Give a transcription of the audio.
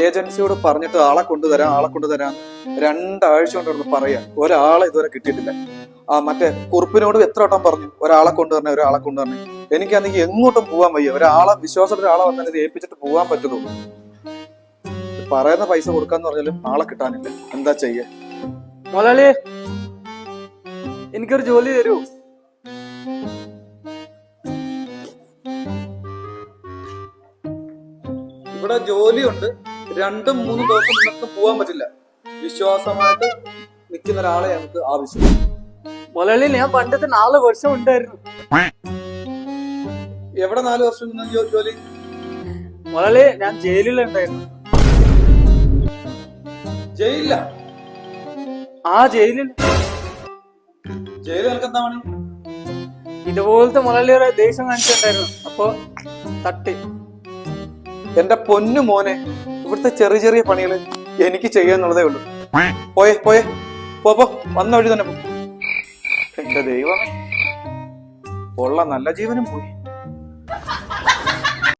ഏജൻസിയോട് പറഞ്ഞിട്ട് ആളെ കൊണ്ടുതരാം 2 ആഴ്ച കൊണ്ടിരുന്ന് പറയാ, ഒരാളെ ഇതുവരെ കിട്ടിയിട്ടില്ല. മറ്റേ കുറുപ്പിനോട് എത്ര വട്ടം പറഞ്ഞു ഒരാളെ കൊണ്ടുവരണേ. എനിക്കാണെങ്കിൽ എങ്ങോട്ടും പോവാൻ വയ്യ. വിശ്വാസത്തിൽ ഒരാളെ വന്നാൽ ഇത് ഏൽപ്പിച്ചിട്ട് പോവാൻ പറ്റുള്ളൂ. പറയുന്ന പൈസ കൊടുക്കാന്ന് പറഞ്ഞാലും ആളെ കിട്ടാനില്ല. എന്താ ചെയ്യേ? മുതലാളി, എനിക്കൊരു ജോലി തരൂ. ഇവിടെ ജോലിയുണ്ട്. 2-3 ദിവസം നിങ്ങൾക്ക് പോവാൻ പറ്റില്ല. വിശ്വാസമായിട്ട് നിൽക്കുന്ന ഒരാളെ നമുക്ക് ആവശ്യം. മുതലാളി, ഞാൻ പണ്ടത്തെ 4 വർഷം ഉണ്ടായിരുന്നു. എവിടെ 4 വർഷം ജോലി? മുതലാളി, ഞാൻ ജയിലിലുണ്ടായിരുന്നു. ജയിലില്ല? ജയിലിൽ നിനക്ക് എന്താ പണി? ഇതുപോലത്തെ മുതലാളിയുടെ ദേഷ്യം കാണിച്ചിട്ടുണ്ടായിരുന്നു. അപ്പൊ തട്ടി. എന്റെ പൊന്നു മോനെ, ഇവിടുത്തെ ചെറിയ ചെറിയ പണികള് എനിക്ക് ചെയ്യാന്നുള്ളതേ ഉള്ളൂ. പോയേ പോ, വന്ന വഴി തന്നെ പോ. എന്റെ ദൈവമേ, ഉള്ള നല്ല ജീവനും പോയി.